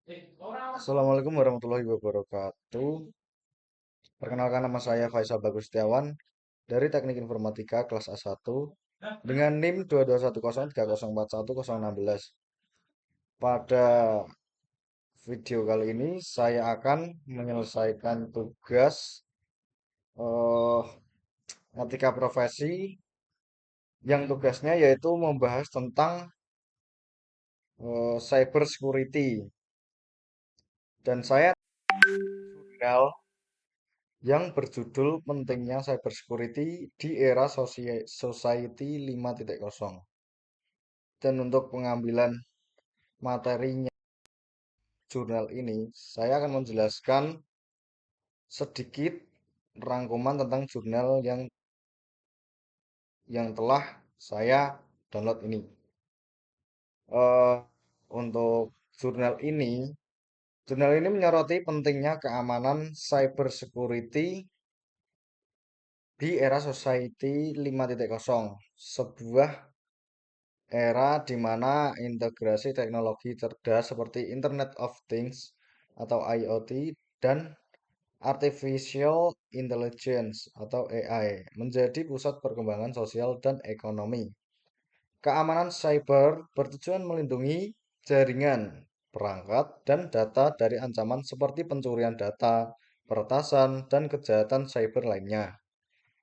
Assalamualaikum warahmatullahi wabarakatuh. Perkenalkan, nama saya Faisal Bagus Setiawan dari Teknik Informatika kelas A1 dengan NIM 22103041116. Pada video kali ini saya akan menyelesaikan tugas eh, etika profesi yang tugasnya yaitu membahas tentang cyber security, dan saya jurnal yang berjudul Pentingnya Cybersecurity di Era Society 5.0. Dan untuk pengambilan materinya jurnal ini, saya akan menjelaskan sedikit rangkuman tentang jurnal yang telah saya download ini. Eh, untuk jurnal ini menyoroti pentingnya keamanan cybersecurity di era Society 5.0, sebuah era di mana integrasi teknologi cerdas seperti Internet of Things atau IoT dan Artificial Intelligence atau AI menjadi pusat perkembangan sosial dan ekonomi. Keamanan cyber bertujuan melindungi jaringan, perangkat, dan data dari ancaman seperti pencurian data, peretasan, dan kejahatan cyber lainnya.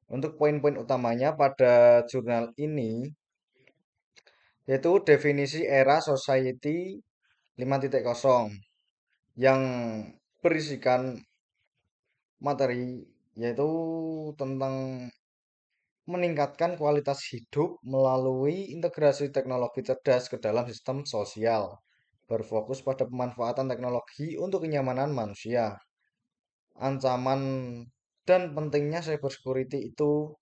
Untuk poin-poin utamanya pada jurnal ini, yaitu definisi era society 5.0 yang berisikan materi, yaitu tentang meningkatkan kualitas hidup melalui integrasi teknologi cerdas ke dalam sistem sosial, berfokus pada pemanfaatan teknologi untuk kenyamanan manusia. Ancaman dan pentingnya cybersecurity itu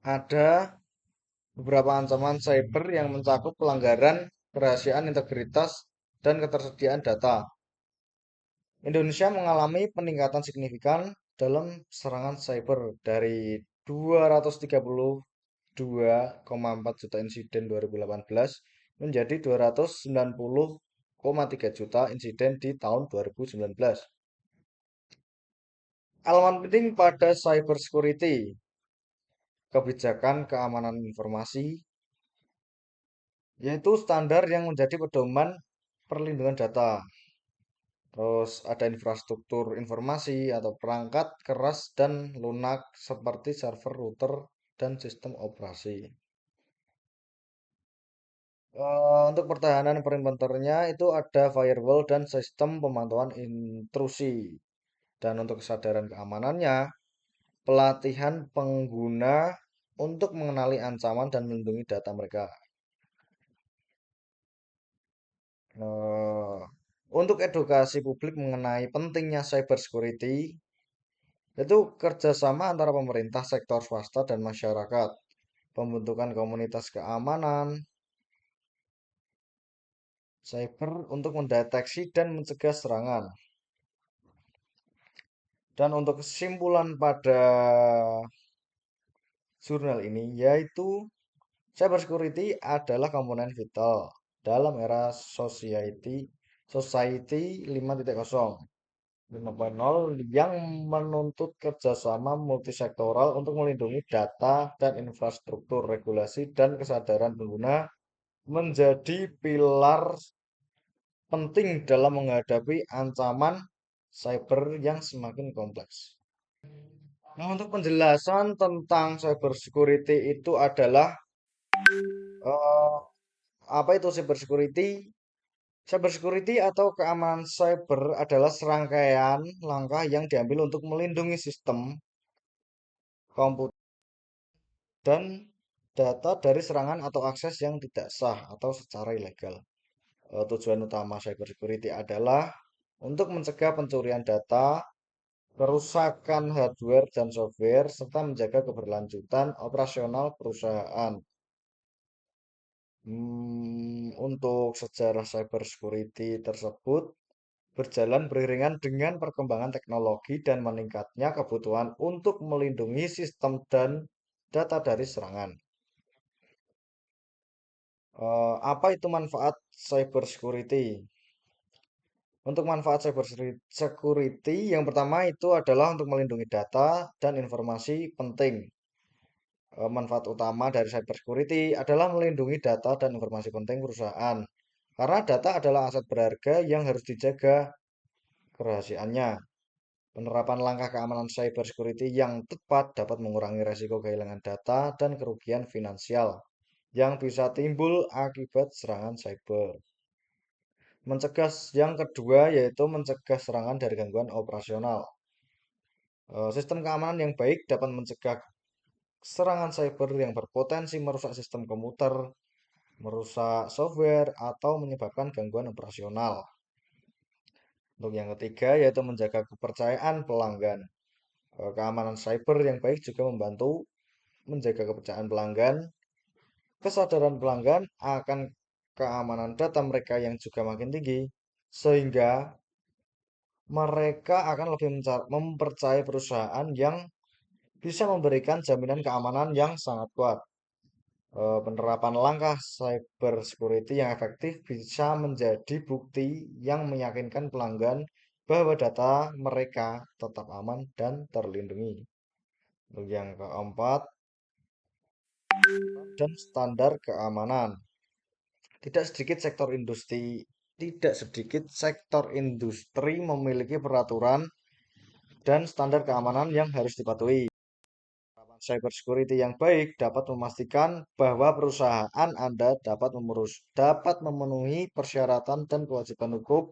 ada beberapa ancaman cyber yang mencakup pelanggaran kerahasiaan integritas dan ketersediaan data. Indonesia mengalami peningkatan signifikan dalam serangan cyber dari 232,4 juta insiden 2018 menjadi 290,3 juta insiden di tahun 2019. Elemen penting pada cyber security, kebijakan keamanan informasi, yaitu standar yang menjadi pedoman perlindungan data. Terus ada infrastruktur informasi atau perangkat keras dan lunak seperti server, router, dan sistem operasi. Untuk pertahanan perimeternya itu ada firewall dan sistem pemantauan intrusi. Dan untuk kesadaran keamanannya, pelatihan pengguna untuk mengenali ancaman dan melindungi data mereka. Eh, untuk edukasi publik mengenai pentingnya cyber security, itu kerjasama antara pemerintah, sektor swasta, dan masyarakat. Pembentukan komunitas keamanan cyber untuk mendeteksi dan mencegah serangan. Dan untuk kesimpulan pada jurnal ini, yaitu cybersecurity adalah komponen vital dalam era society 5.0 yang menuntut kerjasama multisektoral untuk melindungi data dan infrastruktur, regulasi, dan kesadaran pengguna menjadi pilar penting dalam menghadapi ancaman cyber yang semakin kompleks. Nah, untuk penjelasan tentang cyber security itu adalah eh, apa itu cyber security? Cyber security atau keamanan cyber adalah serangkaian langkah yang diambil untuk melindungi sistem komputer dan data dari serangan atau akses yang tidak sah atau secara ilegal. Tujuan utama cybersecurity adalah untuk mencegah pencurian data, kerusakan hardware dan software, serta menjaga keberlanjutan operasional perusahaan. Untuk sejarah cybersecurity tersebut berjalan beriringan dengan perkembangan teknologi dan meningkatnya kebutuhan untuk melindungi sistem dan data dari serangan. Apa itu manfaat cybersecurity? Untuk manfaat cyber security, yang pertama itu adalah untuk melindungi data dan informasi penting. Manfaat utama dari cyber security adalah melindungi data dan informasi penting perusahaan. Karena data adalah aset berharga yang harus dijaga kerahasiaannya. Penerapan langkah keamanan cyber security yang tepat dapat mengurangi resiko kehilangan data dan kerugian finansial yang bisa timbul akibat serangan cyber. Yang kedua yaitu mencegah serangan dari gangguan operasional. Sistem keamanan yang baik dapat mencegah serangan cyber yang berpotensi merusak sistem komputer, merusak software, atau menyebabkan gangguan operasional. Untuk yang ketiga yaitu menjaga kepercayaan pelanggan. Keamanan cyber yang baik juga membantu menjaga kepercayaan pelanggan, kesadaran pelanggan akan keamanan data mereka yang juga makin tinggi, sehingga mereka akan lebih mempercayai perusahaan yang bisa memberikan jaminan keamanan yang sangat kuat. Penerapan langkah cyber security yang efektif bisa menjadi bukti yang meyakinkan pelanggan bahwa data mereka tetap aman dan terlindungi. Untuk yang keempat, dan standar keamanan. Tidak sedikit sektor industri memiliki peraturan dan standar keamanan yang harus dipatuhi. Cyber security yang baik dapat memastikan bahwa perusahaan Anda dapat memenuhi persyaratan dan kewajiban hukum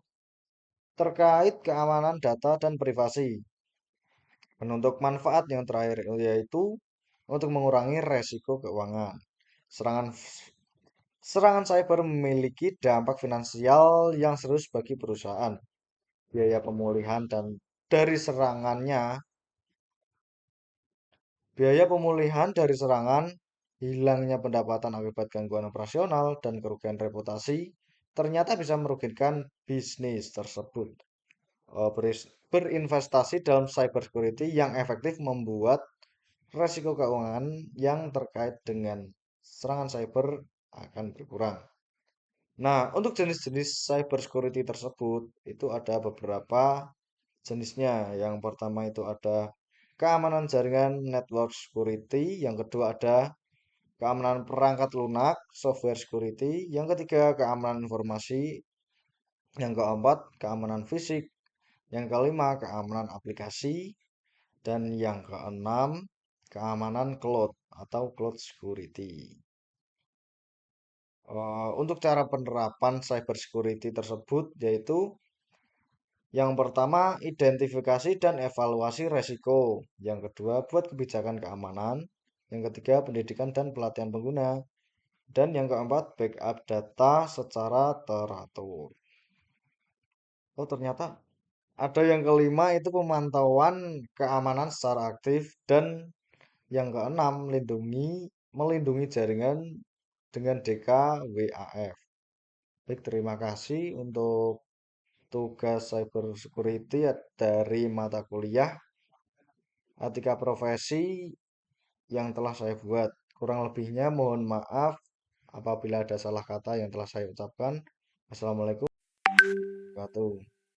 terkait keamanan data dan privasi. Untuk manfaat yang terakhir yaitu untuk mengurangi resiko keuangan. Serangan Serangan cyber memiliki dampak finansial yang serius bagi perusahaan. Biaya pemulihan biaya pemulihan dari serangan, hilangnya pendapatan akibat gangguan operasional, dan kerugian reputasi ternyata bisa merugikan bisnis tersebut. Berinvestasi dalam cybersecurity yang efektif membuat resiko keuangan yang terkait dengan serangan cyber akan berkurang. Nah, untuk jenis-jenis cyber security tersebut itu ada beberapa jenisnya. Yang pertama itu ada keamanan jaringan network security, yang kedua ada keamanan perangkat lunak software security, yang ketiga keamanan informasi, yang keempat keamanan fisik, yang kelima keamanan aplikasi, dan yang keenam keamanan cloud atau cloud security. Untuk cara penerapan cyber security tersebut yaitu yang pertama identifikasi dan evaluasi resiko, yang kedua buat kebijakan keamanan, yang ketiga pendidikan dan pelatihan pengguna, dan yang keempat backup data secara teratur. Oh, ternyata ada yang kelima itu pemantauan keamanan secara aktif, dan yang keenam melindungi jaringan dengan DKWAF. Baik, terima kasih untuk tugas cyber security dari mata kuliah Etika Profesi yang telah saya buat. Kurang lebihnya mohon maaf apabila ada salah kata yang telah saya ucapkan. Assalamualaikum warahmatullahi wabarakatuh.